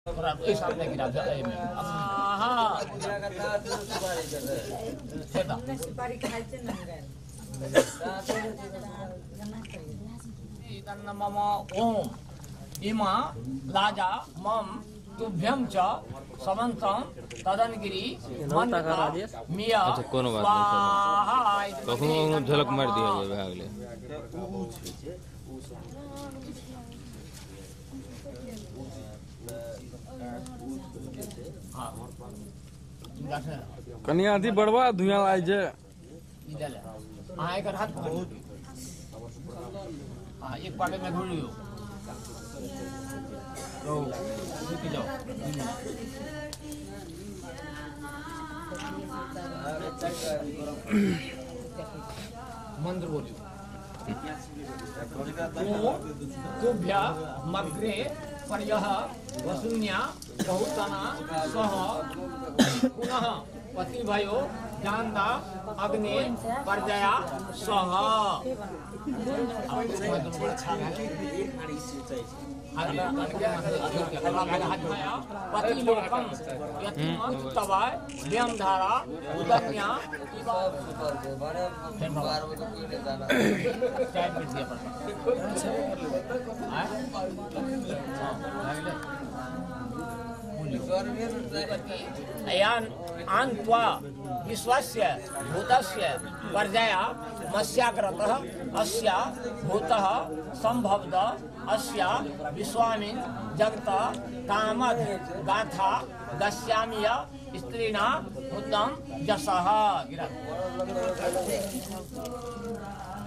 सामने गिरा मम ओम इमा लाजा मम तुभ्यम च समंतम तदनगिरी मनता मिया स्वाहा कखनो झलक मार दिया जाए अगले कन्या थी बड़वा धुआं आए जे आए कर हाथ पकड़ एक पाटे में घुल लियो तो रुक जाओ मंत्र बोलियो तुभ्या मग्रे पर्यः वसुन्या बहुतना सह पुनः पतिभयो जानदा अग्ने पर्जया सह पतिलोकम यतिमस्तवाय व्यमधारा उदन्या आन्त्वा विश्वस्य भूतस्य पर्जया मस्याग्रतः अस्या भूतः संभवद अस्या विश्वामिन् जगत कामद गाथा दस्यामिय स्त्रीणा उत्तम जसः गिरा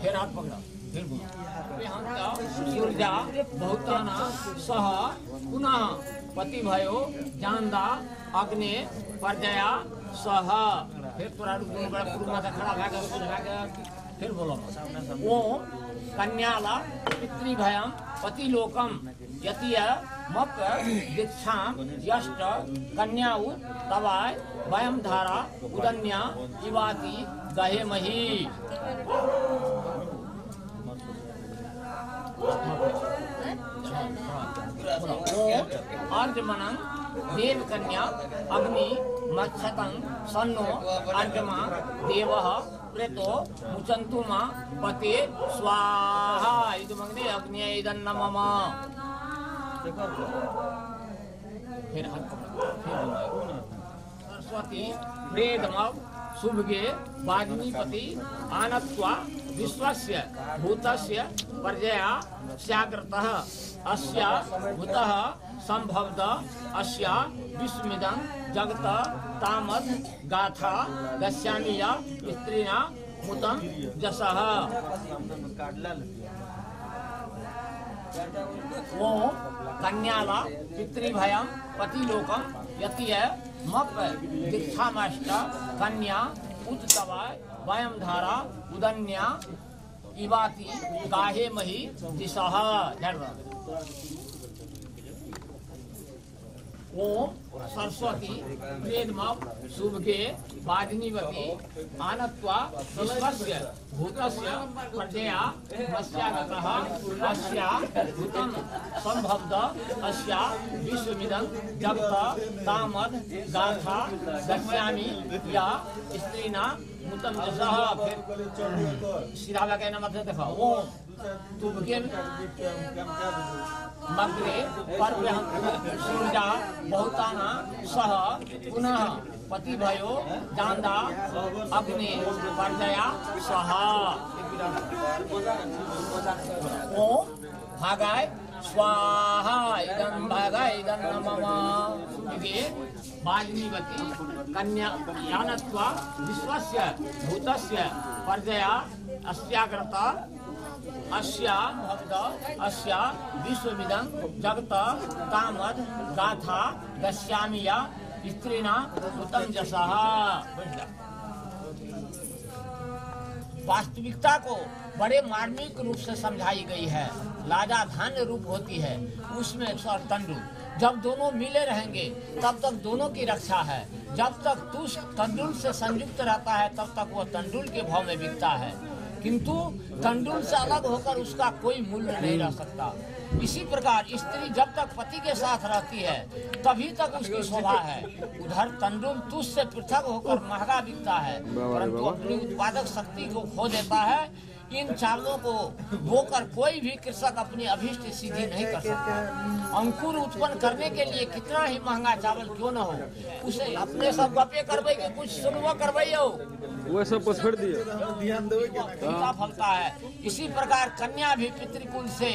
फिर हाथ पकड़ा फिर सूर्या बहुताना सह पुनः पतिभयो जानदा अग्ने पर्जया सह फिर थोड़ा बड़ा पुरुष खड़ा भागा फिर बोलो ओम कन्याला पितृभयम पतिलोकम यतिय मप दीक्षाम यष्ट कन्याउ तवाय वयम धारा उदन्या इवाति गहे मही अर्जमनं देव कन्या अग्नि मत्सतं सन्नो अर्जमा देवः प्रेतो मुचन्तु मा पते स्वाहा इदमग्ने अग्नि इदन्न मम फिर सरस्वती प्रेदमव शुभगे वाग्मीपति आनत्वा विश्वस्य भूतस्य पर्जया स्याग्रतः अस्या भूतः संभवद अस्या विस्मिदं जगत तामद गाथा दस्यामिया स्त्रीणा मुतम जसः ओम कन्याला पितृभयम पतिलोकम यतिय मप दीक्षामष्ट कन्या उच्चतवाय वयम धारा उदन्या इवाति गाहे मही दिशः ओम सरस्वती प्रेदमव शुभगे वाग्मीवती आनत्वा विश्वस्य भूतस्य पर्जया मस्यागतः अस्या भूतं संभवद अस्या विश्वमिदं जगत तामद गाथा दस्यामि या स्त्रीणा मुतम जसः फिर सीधा लगे ना मतलब देखो ओम तुभगे मग्रे पर्यः सूर्या बहुताना सह पुनः पतिभयो जानदा अग्ने पर्जया सह ओम भागाय स्वाहा इदं भागाय इदं मम इति वाग्मीवती कन्या यानत्वा विश्वस्य भूतस्य पर्जया अस्याग्रता अस्या भवद अस्या विश्वमिदं जगत तामद गाथा दस्यामिया स्त्रीणा उत्तम जसः। वास्तविकता को बड़े मार्मिक रूप से समझाई गई है। लाजा धान्य रूप होती है, उसमें सर तंडुल। जब दोनों मिले रहेंगे तब तक दोनों की रक्षा है। जब तक तू तंडुल से संयुक्त रहता है तब तक वो तंडुल के भाव में बिकता है। किंतु तंडुल से अलग होकर उसका कोई मूल्य नहीं रह सकता। इसी प्रकार स्त्री जब तक पति के साथ रहती है तभी तक उसकी शोभा है। उधर तंडुल तुझ से पृथक होकर महंगा बिकता है, परंतु अपनी उत्पादक शक्ति को खो देता है। इन चावलों को बोकर कोई भी कृषक अपनी अभीष्ट सिद्धि नहीं कर सकता। अंकुर उत्पन्न करने के लिए कितना ही महंगा चावल क्यों न हो, उसे अपने सब गपे करवे के कुछ सुनवा करवाइयो, वो सब को छोड़ दिए फलता है। इसी प्रकार कन्या भी पितृकुल से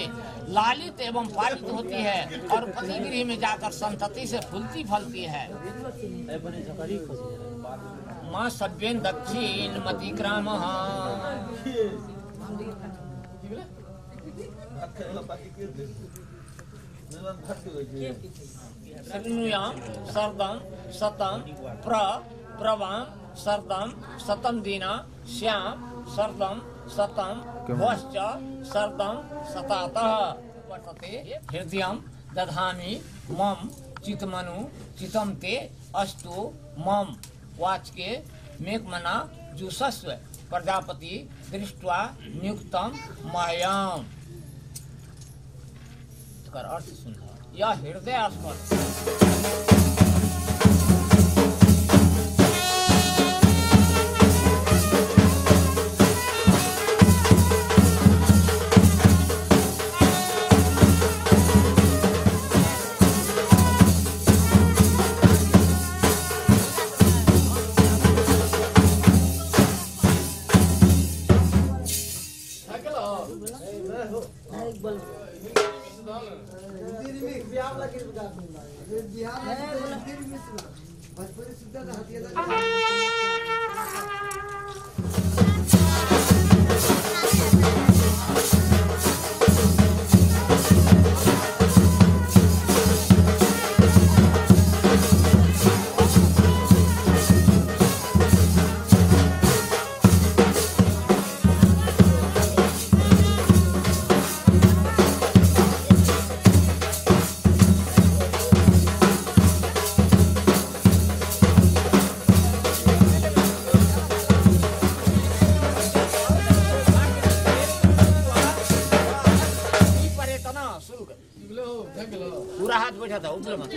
लालित एवं पालित होती है और पति गृह में जाकर संतति से फूलती फलती है। माँ सभ्यन दक्षिण मति क्राम सर्दम सतम प्रवाम सर्दम सतम दीना श्याम सर्दम सतम वश्च सर्दम सतातः पठते हृदयम दधामि मम चितमनु चितम ते अस्तु मम वाचके मेघमना जुषस्व प्रजापति दृष्ट्वा नियुक्तम मह्यम। इसका अर्थ सुना, यह हृदय स्पर्श पूरा हाथ बैठा था ऊपर मत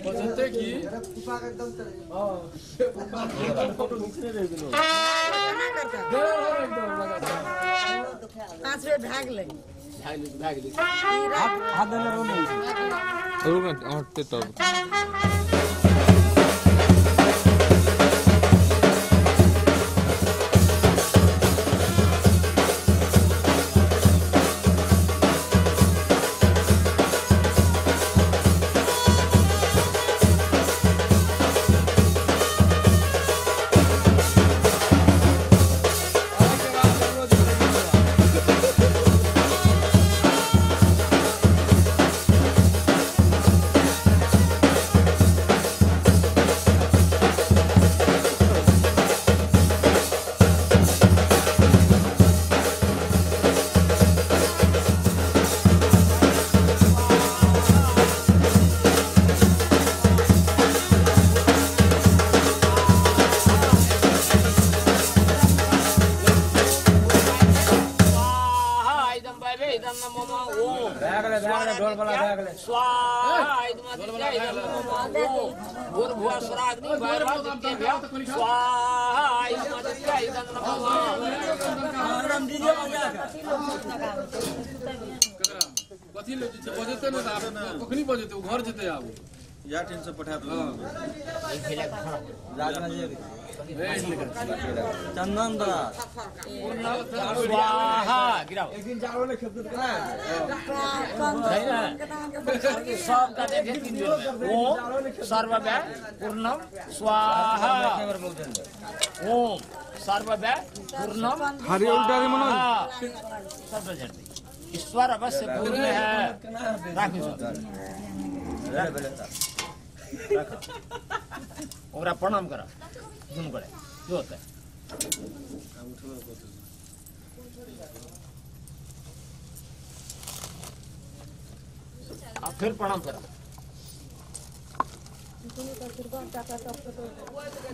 बजते की पांच मिनट भाग ले हाथ देना रो नहीं रुक हटते तब बजते ना कखनी बजते घर जेते आब या ट्रेन से पठा दो चंदन दास स्वाहा गिराओ एक दिन चावल खेत ना सब का देखे 3 दिन में ओम सर्वव्याय पूर्णम स्वाहा ओम सर्वव्याय पूर्णम हरि उल्टा रे मनो सब जल्दी ईश्वर अवश्य पूर्ण है राखो ओकरा प्रणाम करा दुनू करे जो होता है फिर प्रणाम करा।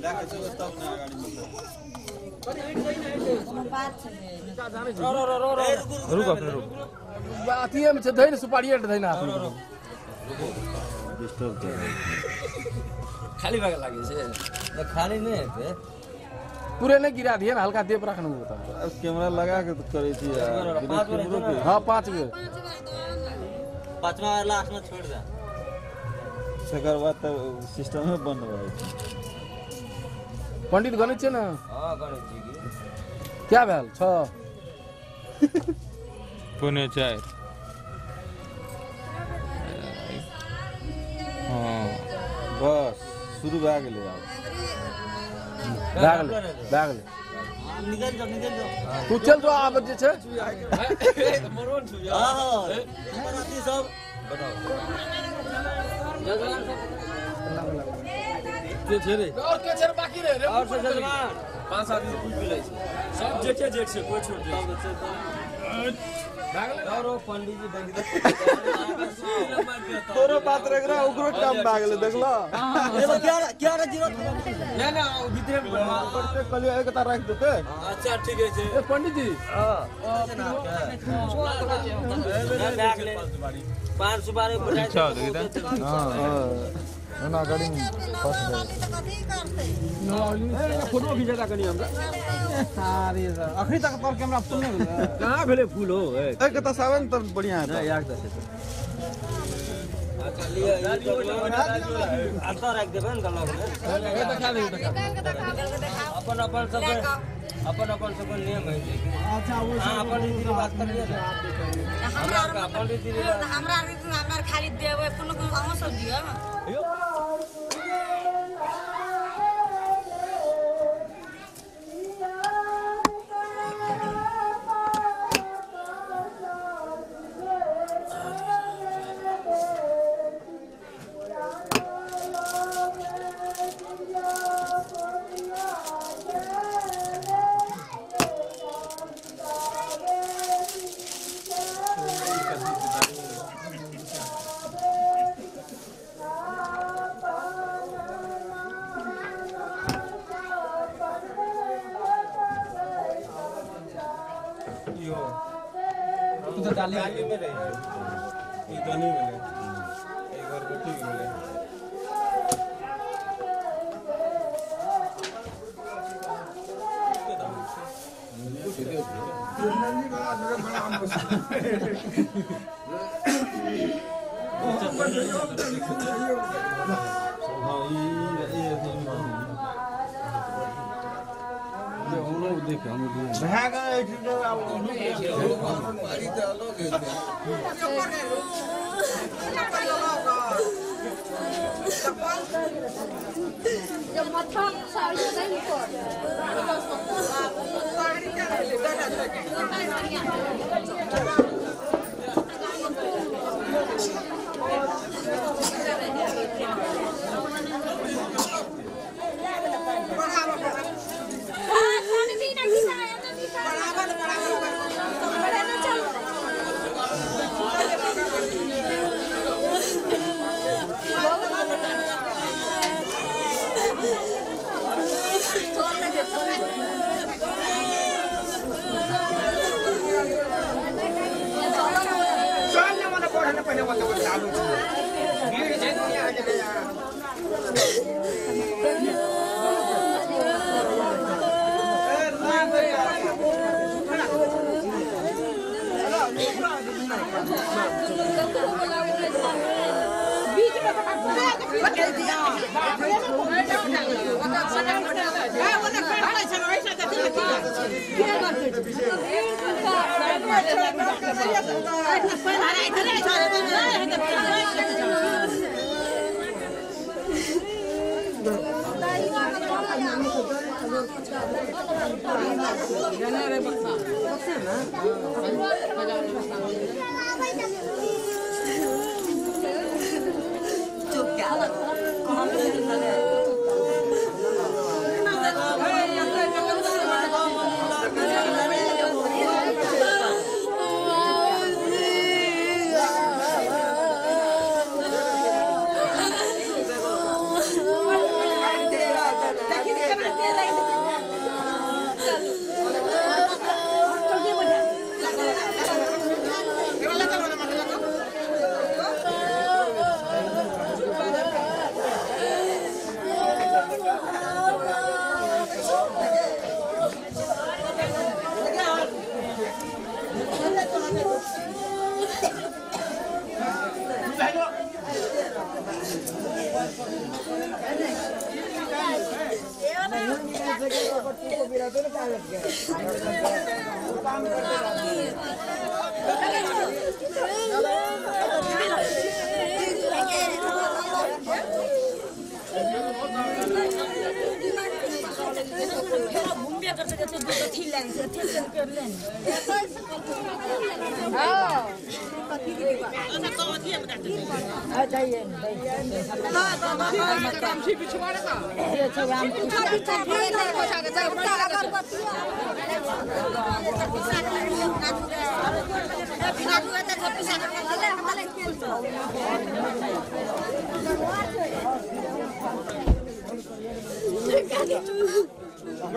लेके चलो तब ना गाड़ी में रुक अपने रुक अथिए में धैन सुपारी धैन डिस्टर्ब कर खाली भाग लागे से खाली नहीं है पे पूरे नहीं गिरा दिए ना हल्का देव रखना होता अब कैमरा लगा के तो करे थी यार हाँ 5 बेर पांचवा लास्ट में छोड़ दे सकर बात तो सिस्टम में बंद हो गई पंडित गणित छे ना हां गणेश जी की क्या भेल 6 पुणे 4 हाँ बस शुरू भए गेलै आब भाग ले निकल जाओ तू चल जो आब जे छे मरोन छु हां हां बराती सब बताओ के छे रे और के छे बाकी रे और से जजमान 5 आदमी कुल मिलै छै सब जेठे जेठ से कोई छोड़ दे और पंडित जी देख तोरो बात रख रहा उकरो टाइम भाग गेलै देखला ये क्या रे जीरो ना ना भीतर करते कल एक तार रख देते अच्छा ठीक है छे ए पंडित जी हां बैग ले 5 सुपारी बढ़ा इच्छा होती है हां ना गाड़ी में फंस गए फोटो खींचता कनी हमरा सारे आखिरी तक तोर कैमरा फुल नहीं भेल कहां भेले फूल हो ए कता सावन त बढ़िया है यार दस अच्छा लिया आता रख देबे न गला में अपन अपन सब नियम है अच्छा वो अपन रीति बात कर लिया हमरा अपन रीति हमरा खाली देबे कोनो हम सब दियो डाली में रही ई गनी में एक बार गोटी में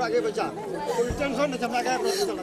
आगे बचा कोई टेंशन नहीं चमड़ा गया चला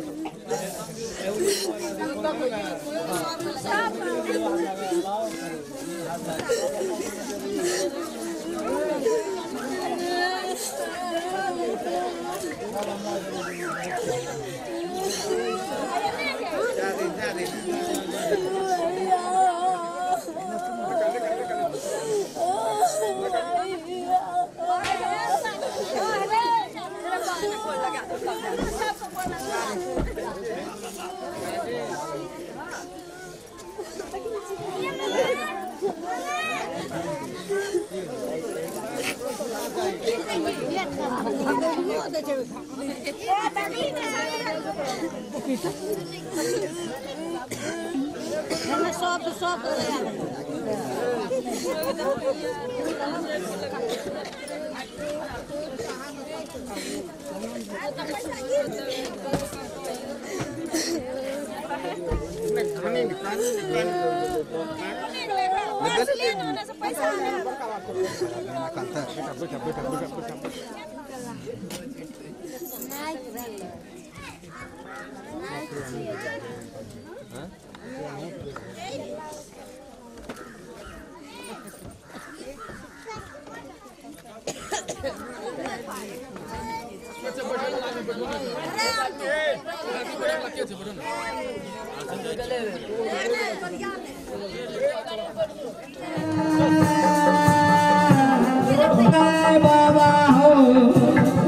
बाबा हो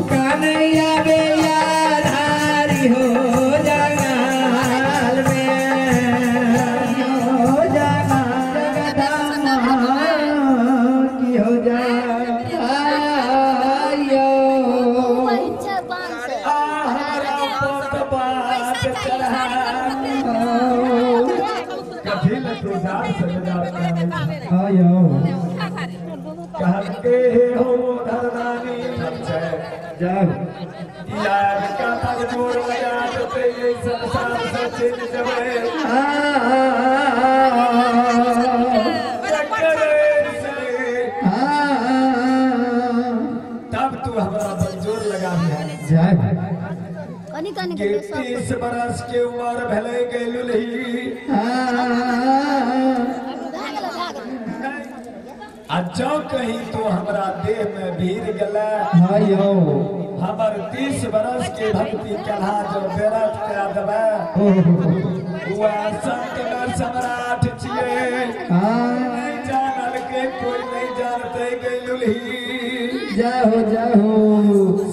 कन्हैया बेया धारी हो जंगल में हो जगदम्बा की हो जायो कठिन तुझार सजा आयो कहते हो धरदानी जब याद का तक जोड़ याद पे ये संसार सचिन जबे तब तू हमारा मंजूर लगा दिया के 30 बरस के उम्र भले गेलुलही जो कहीं तो हमारा देह में भीड़ गला हमार 30 बरस के भक्ति कला जो बेरत करा दबा वह संत में सम्राट छिए नहीं जानल के कोई नहीं जानते गेलुलही जाओ जाओ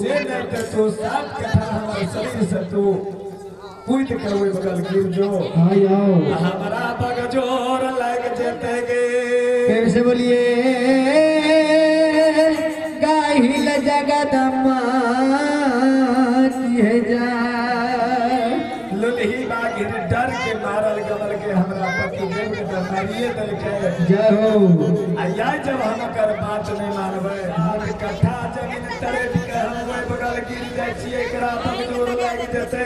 से नहीं तो सात कथा हमारे शरीर से तू कूद के वो बगल गिर जो हमारा बगजोर लग जेते गे कैसे बोलिए गाहिल जगदम्बा की जा लुलही बागिर डर के मारल गमल के हमरा पति देव के मारिए दल के जाओ आया जब हम कर बात नहीं मानबे हम कथा जमीन तरे के हम वो बगल गिर जाय छिए एकरा बगजोर लग जेते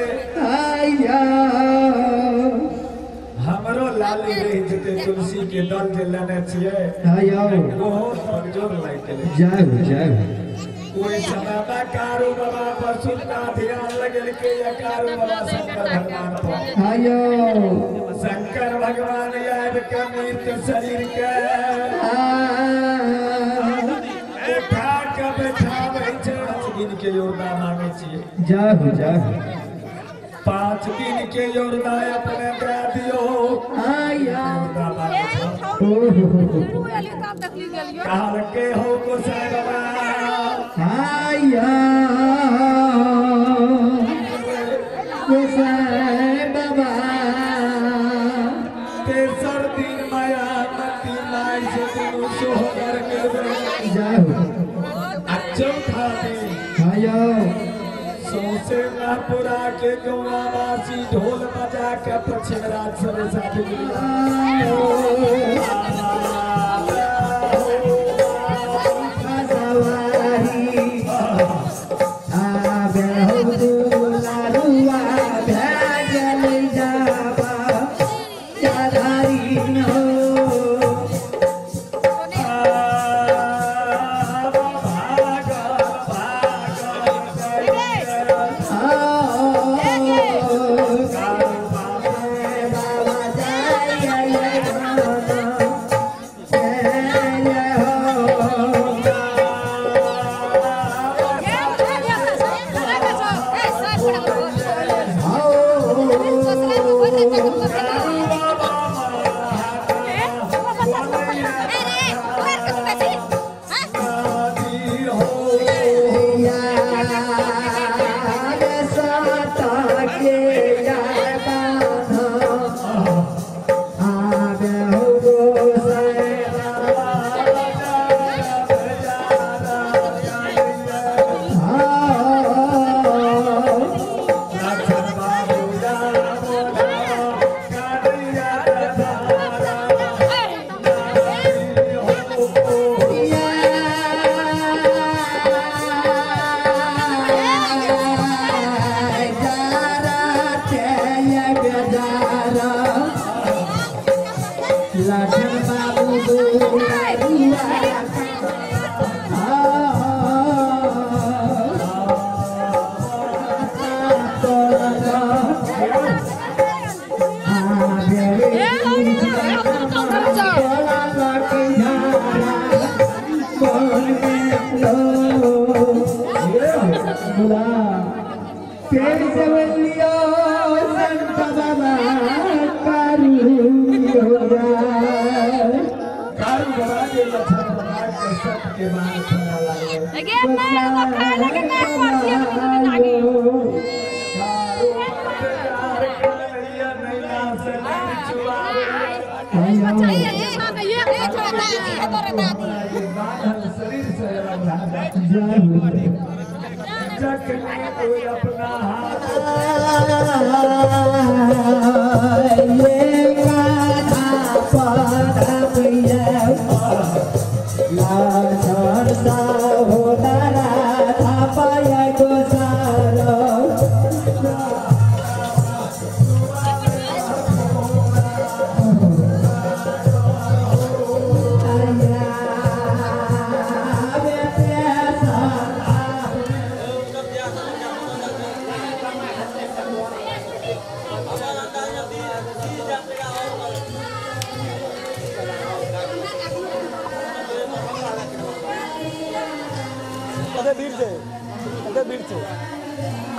आया हमरो लाल रही जते तुलसी के दल जे लेने छिए आयो बहुत बगजोर लाग गेले जाओ जाओ कोई समय में कारू बाबा पर सुनना ध्यान लगल के या कारू बाबा शंकर भगवान पर आयो शंकर भगवान याद के मृत शरीर के उठा के बैठावे छै 5 दिन के योरदान मांगे छिए जाओ जाओ 5 दिन के योरदान अपने दे दियो आया कहल के हो को साईं बाबा आया सौसे पुरा के गौवासी ढोल बजा के पश्चिम राज से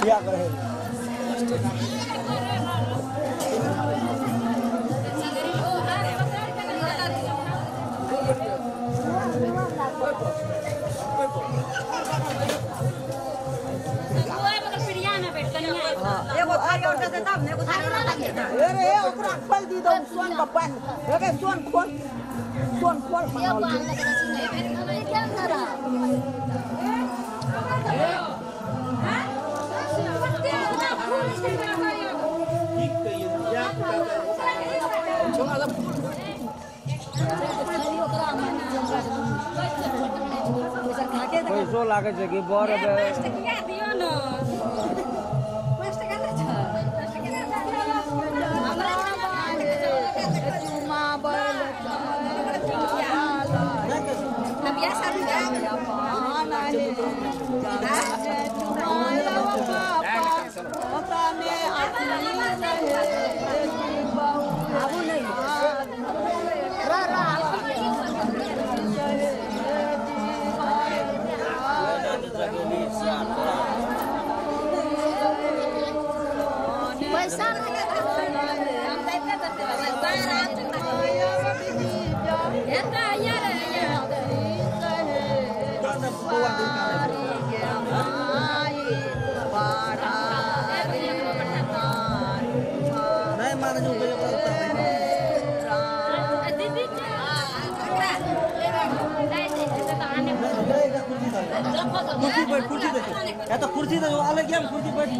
क्या करे पैसो लागे छै कि बर कुर्सी बैठ कुर्सी दे या तो कुर्सी दे अलग क्या कुर्सी बैठ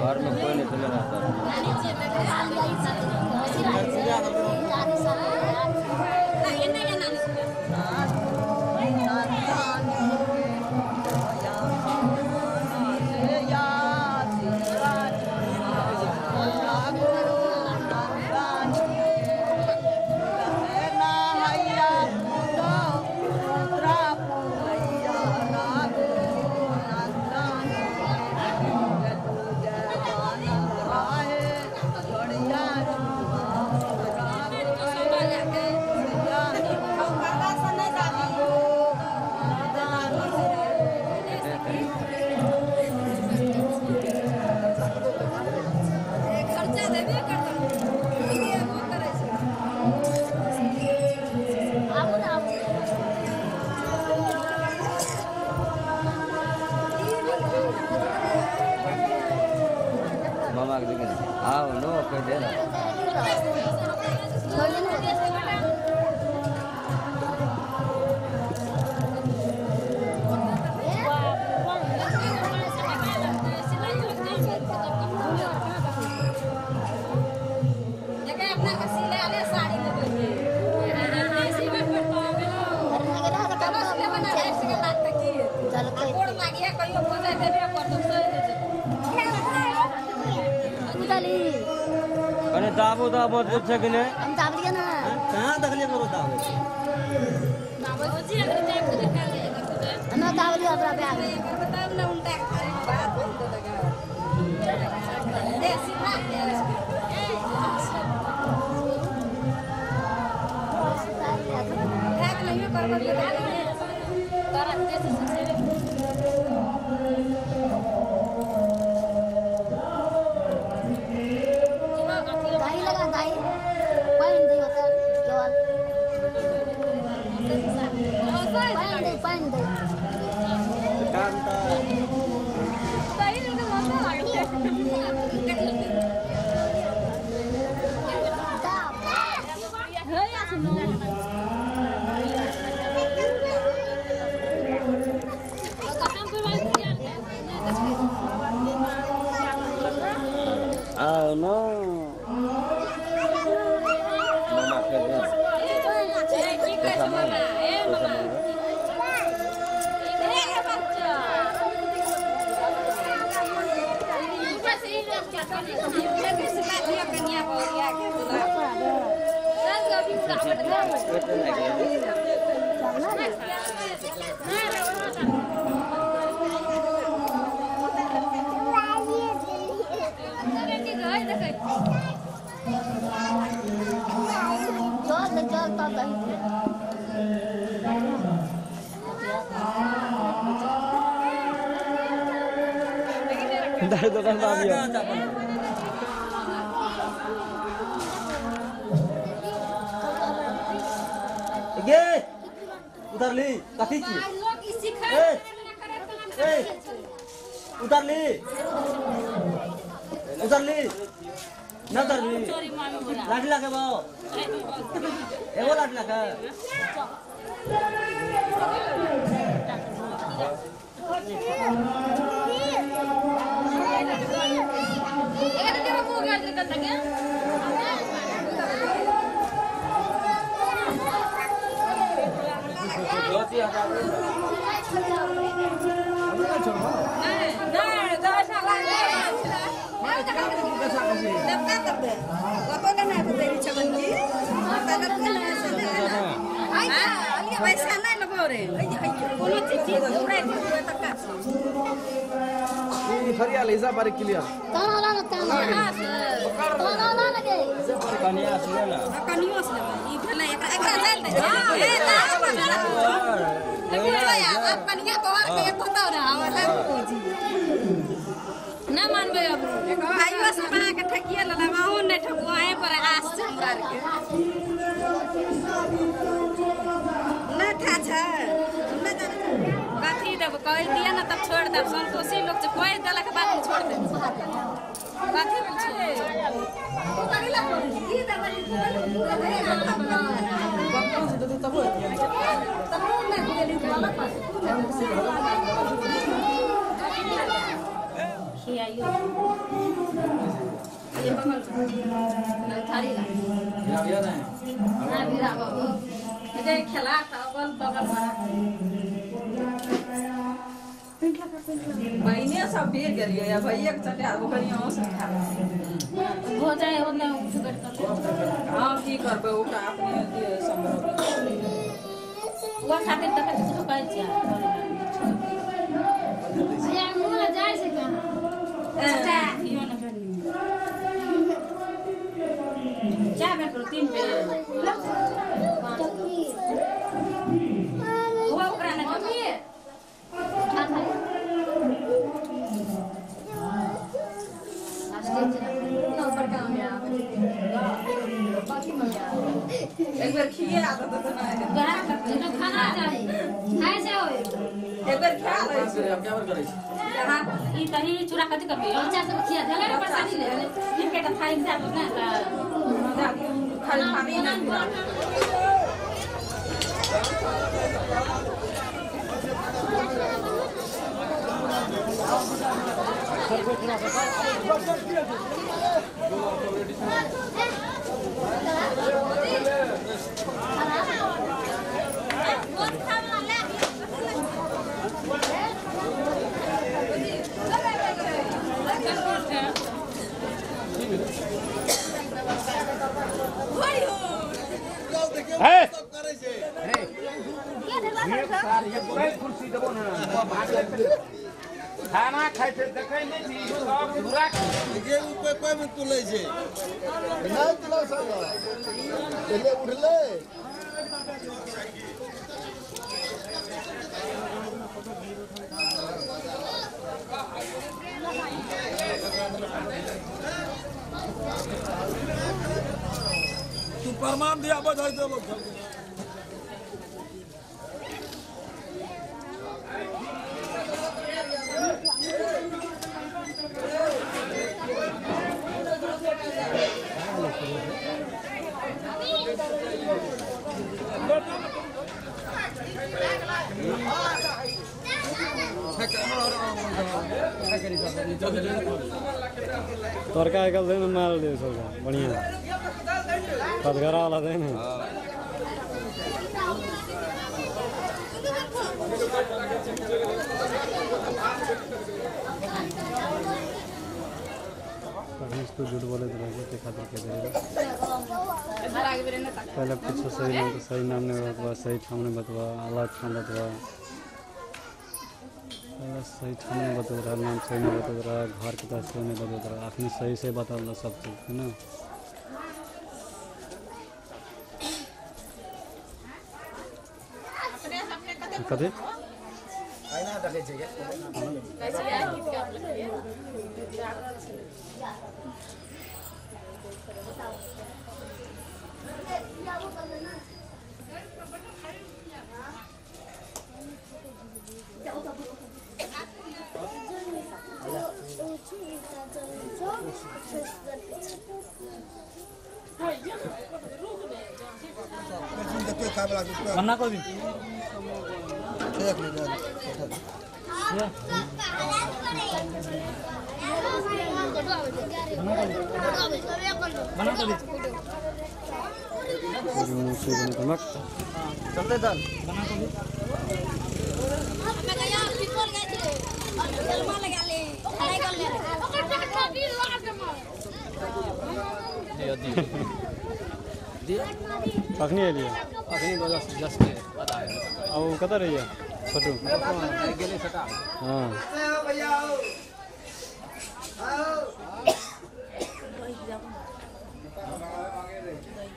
घर में कोई नहीं चले रहता मामा के देखे आओ नो कोई दे ना अरे दाबो दाबो पूछ के ने हम दाब लिया ना कहां तक ले करो दाब ना दाब लिया अपना बैग बताओ ना उल्टा बात बोल दो लगा दे सीधा बैग नहीं कर कर दे no. Mama kerja. Dari tukang babi. Ge, utar li, kasih ci. Utar li, na utar li. Lati lagi bawa. Ewo lati lagi. पैसा नहीं लगो रे कोनो चीज पूरा तक फरिया ले जा बारे क्लियर ताना ला ना के कनिया सुने ना कनियो से ई भेले एकरा जान दे हां ए आप कनिया को के बताओ ना हमरा ना मानबे अब भाइयो से बना के ठकिए लला माहू नहीं ठकुआए पर आस चमरार के ना था छ कथी देब कह दिया ना तब छोड़ देब संतोषी लोग से कोई देला के बाद छोड़ देब कथी बोल छे खियाइयो ये बंगल थारी ला या ना बिरा बाबू ये खेला था बल बगल महीने सब बेर गेलिए या भैया के चटे आबो कनिया हो सकता हो जाए ओने कुछ कर हां की करबे ओकरा अपने दिए संभव वो खातिर तक कुछ कहै छियै या मुंह जाय से क्या अच्छा इहो न बनी क्या बे प्रोटीन पे वो ओकरा न कमिए एक बार खिए आता तो ना खाना चाहिए खाए से होए एक बार खा ले अब क्या करे हां ई तही चूरा कथि करबे बच्चा सब खिया देले ना प्रसादी ले ई केटा थाई से ना खाली पानी ना खाना खाए थे देखे नहीं थी सब पूरा ये कोई में तुले छे नहीं तुला सब पहले उठले तू प्रमाण दिया बधाई दे लोग तड़का कल देना मार दे सब बढ़िया पदगरा वाला देना तो झूठ बोले तो के खातिर के देगा पहले पूछो सही नाम ने बतवा सही ठाम ने बतवा अलग ठाम बतवा सही ठाम ने बता रहा नाम सही नहीं बता रहा घर के पास सही नहीं बता रहा अपने सही से बता रहा सब चीज़ है ना कथी मना कर दी चलते दल अखनी एलिए अखनी बजा जस्ट अब कत रही है छोटू गेले सटा हाँ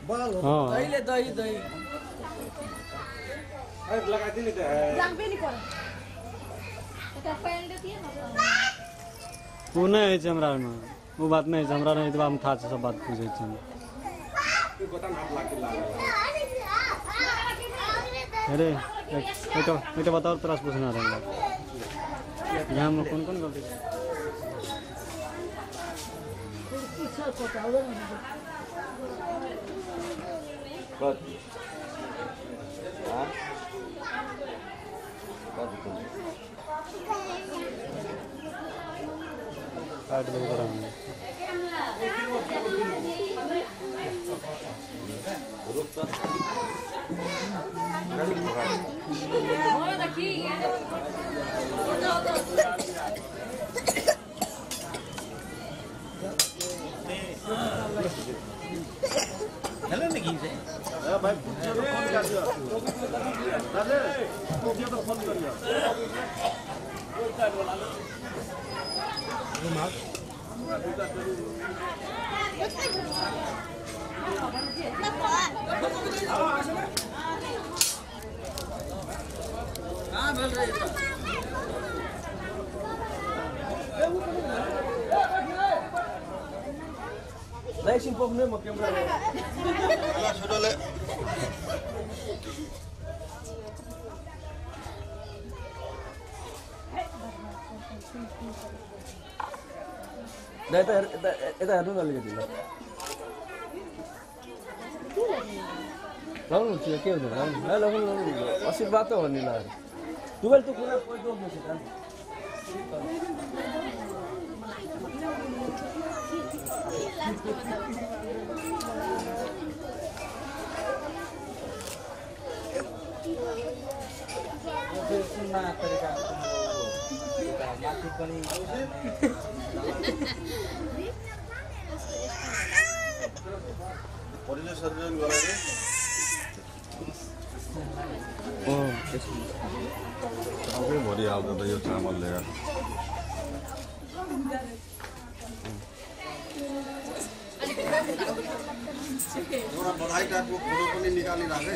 बाल हो हाँ दही ले दही दही वो नहीं है हमरा में वो बात नहीं है हमरा नहीं तो हम था सब बात पूछे छी अरे एक बताओ तोरा से पूछना रहेगा यहाँ में कौन गलती है काट दो कराएंगे भाई फोन कर दियो दादा तो फोन करियो Lấy xin phong nước một kiếm ra. Đây ta nó là gì đó. Lâu rồi chưa kêu được đâu. Lâu xin bắt tôi đi lại. Tu vel tu kuna कोई दो में से था. सुनना तरीका माटी पनि परिले सर्जन गरे ओ त्यसले भरि हाल्दा त यो चामलले एउटा बधाई टाइपको फोटो पनि निकाली राखे